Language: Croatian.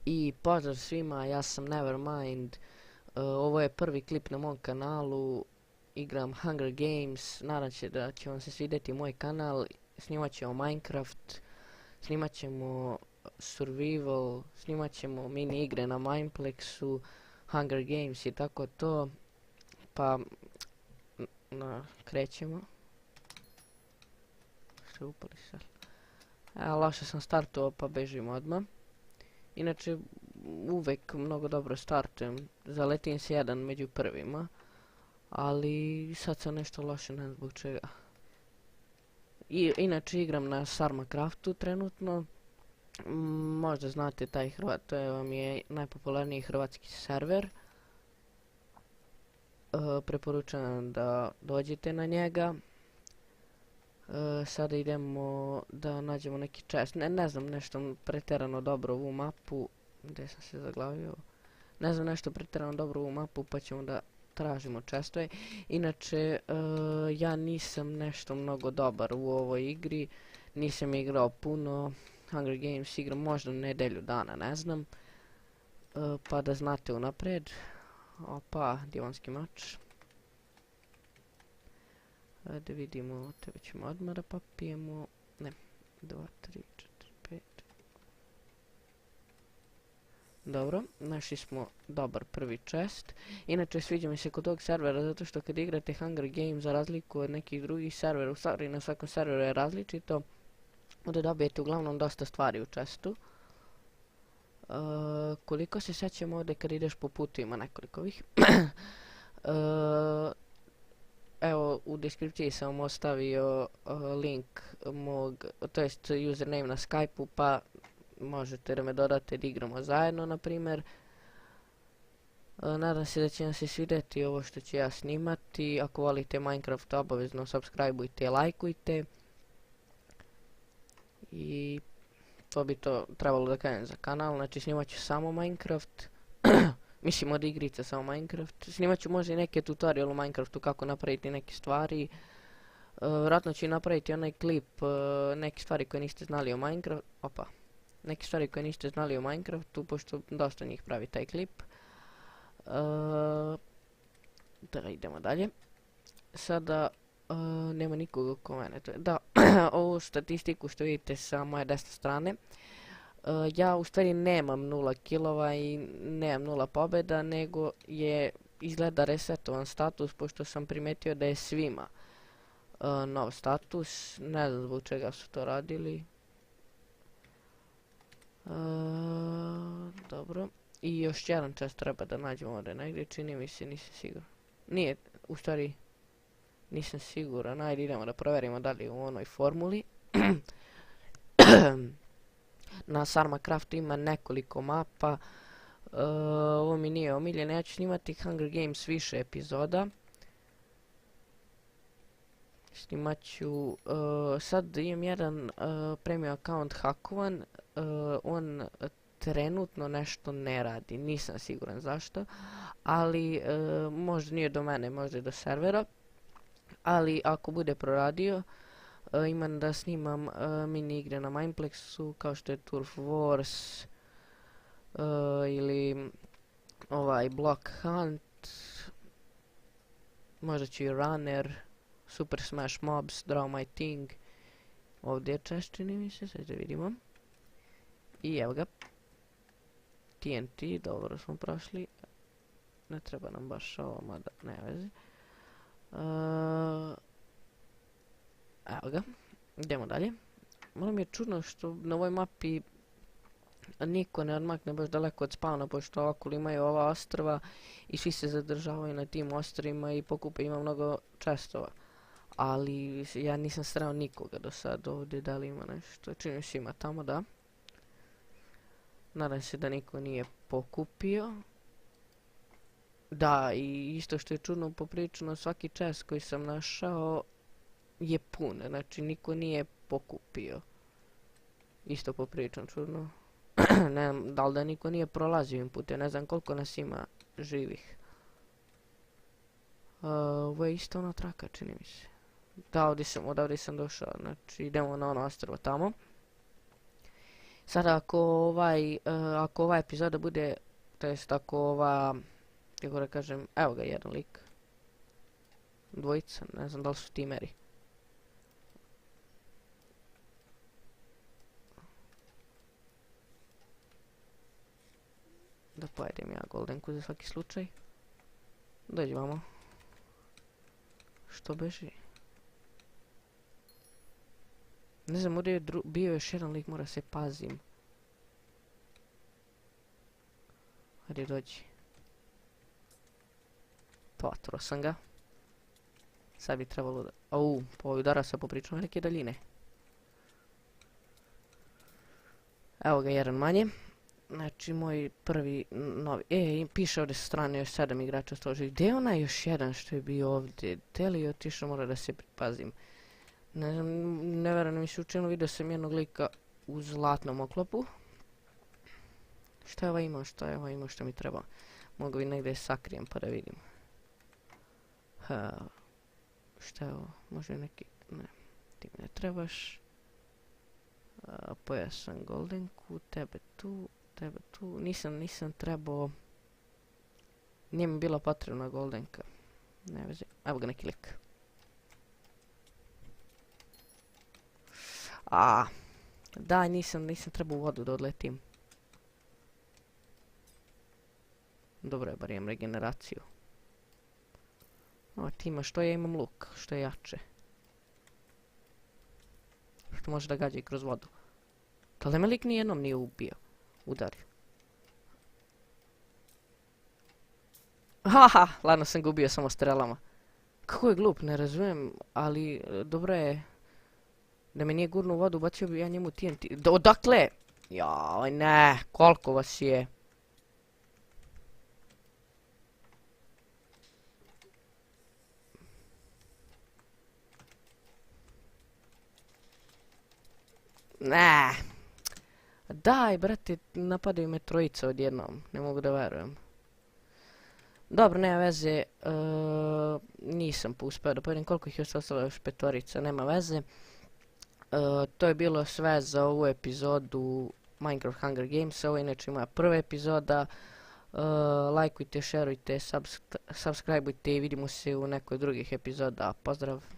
I pozdrav svima, ja sam Nevermind. Ovo je prvi klip na mom kanalu. Igram Hunger Games. Nadam se da će vam se svidjeti moj kanal. Snimat ćemo Minecraft, snimat ćemo Survival, snimat ćemo mini igre na Mineplexu, Hunger Games i tako to. Pa, krećemo. Što je upali sad? Loše sam startovao pa bežim odmah. Inače, uvek mnogo dobro startujem, zaletim se jedan među prvima, ali sad sam nešto loše, ne znam zbog čega. Inače igram na Sarmacraftu trenutno, možda znate taj Hrvat, to vam je najpopularniji hrvatski server. Preporučujem da dođete na njega. Sada idemo da nađemo neki chest, ne znam nešto pretjerano dobro ovu mapu, gdje sam se zaglavio, ne znam nešto pretjerano dobro ovu mapu pa ćemo da tražimo chestove. Inače, ja nisam nešto mnogo dobar u ovoj igri, nisam igrao puno, Hunger Games igram možda nedelju dana, ne znam, pa da znate unaprijed. Opa, divanski mač. Da vidimo, tebe ćemo odmah da popijemo, ne, 2, 3, 4, 5. Dobro, našli smo dobar prvi chest. Inače sviđa mi se kod tog servera zato što kad igrate Hunger Games za razliku od nekih drugih servera, u stvari na svakom serveru je različito, onda dobijete uglavnom dosta stvari u chestu. Koliko se sećam ovdje kad ideš po putu ima nekoliko ovih. Evo, u deskripciji sam vam ostavio link mog, to jest username na Skype-u, pa možete da me dodate da igramo zajedno, na primjer. Nadam se da će vam se svidjeti ovo što ću ja snimati. Ako volite Minecraft, obavezno subscribeujte i lajkujte. I to bi to trebalo da kažem za kanal, znači snimat ću samo Minecraft. Mislim od igrica samo Minecraft. Snimat ću možda i neke tutorial u Minecraftu kako napraviti neke stvari. Vjerojatno ću napraviti onaj klip, neke stvari koje niste znali o Minecraftu. Opa. Neke stvari koje niste znali o Minecraftu, pošto dosta njih pravi taj klip. Da idemo dalje. Sada nema nikoga oko mene. Da, ovu statistiku što vidite sa moje desne strane. Ja u stvari nemam 0 kilova i nemam 0 pobjeda, nego je izgleda resetovan status, pošto sam primetio da je svima nov status. Ne znam zbog čega su to radili. Dobro. I još jedan chest treba da nađemo ovdje negdje, čini mi se, nisam siguran. Nije, u stvari, nisam siguran. Ajde idemo da provjerimo da li je u onoj formuli. Na Sarmacraftu ima nekoliko mapa. Ovo mi nije omiljeno. Ja ću snimati Hunger Games više epizoda. Snimat ću... sad imam jedan premium account hakovan. On trenutno nešto ne radi. Nisam siguran zašto. Ali možda nije do mene, možda je do servera. Ali ako bude proradio, imam da snimam mini igre na Mineplexu kao što je Turf Wars ili ovaj Block Hunt, možda ću i Runner, Super Smash Mobs, Draw My Thing. Ovdje je chest, čini mi se, sad da vidimo. I evo ga. TNT, dobro smo prošli. Ne treba nam baš ovo, mada ne vezi. Evo ga, idemo dalje. Malo mi je čudno što na ovoj mapi niko ne odmakne baš daleko od spawna, pošto okolo imaju ova ostrva i svi se zadržavaju na tim ostrvima i pokupe ima mnogo chestova. Ali ja nisam sreo nikoga do sad ovdje, da li ima nešto, čini se ima tamo, da. Nadam se da niko nije pokupio. Da, i isto što je čudno poprilično, svaki chest koji sam našao je pun, znači niko nije pokupio. Isto poprilično čudno. Ne znam, da li da niko nije prolazio im putem, ne znam koliko nas ima živih. Ovo je isto ona traka, čini mi se. Da, odavde sam došao, znači idemo na ono ostrvo tamo. Sada ako ova epizoda bude, to jest ako ova, kako da kažem, evo ga jedan lik. Dvojica, ne znam da li su timeri. Da pojedem ja goldenku za svaki slučaj. Dođi vamo. Što beži? Ne znam, ovdje je bio još jedan lik, mora se pazim. Hajde, dođi. Potvoro sam ga. Sad bi trebalo da... pa udara se poprično velike daljine. Evo ga, jedan manje. Znači, moj prvi novi... piše ovdje sa strane još 7 igrača stoži. Gdje je onaj još jedan što je bio ovdje? Gdje li je otišao, mora da se pripazim. Ne znam, ne verujem mi se učinilo, vidio sam jednog lika u zlatnom oklopu. Šta je ovo imao, što mi treba? Mogu i negdje sakrijem pa da vidim. Šta je ovo? Može neki... Ne, ti mi ne trebaš. Pojao sam goldenku, tebe tu. Nisam trebao... Nije mi bila potrebna goldenka. Ne veze. Evo ga neki lik. Da, nisam trebao u vodu da odletim. Dobro je, bar imam regeneraciju. Ti imaš što, ja imam luk, što je jače. Što može da gađa i kroz vodu. Da li me lik nijednom nije ubio? Udario. Haha, ladno sam ga ubio samo strelama. Kako je glup, ne razumijem, ali dobro je. Da me nije gurno u vodu, bacio bi ja njemu TNT. Odakle? Joj, ne, koliko vas je? Ne. Daj, brate, napadaju me trojica odjednom. Ne mogu da verujem. Dobro, nema veze. Nisam uspio da pojedem koliko ih je ostalo, još petorica, nema veze. To je bilo sve za ovu epizodu Minecraft Hunger Games. Ovo je inače moja prva epizoda. Lajkujte, šerujte, subscribeujte i vidimo se u nekoj drugih epizoda. Pozdrav!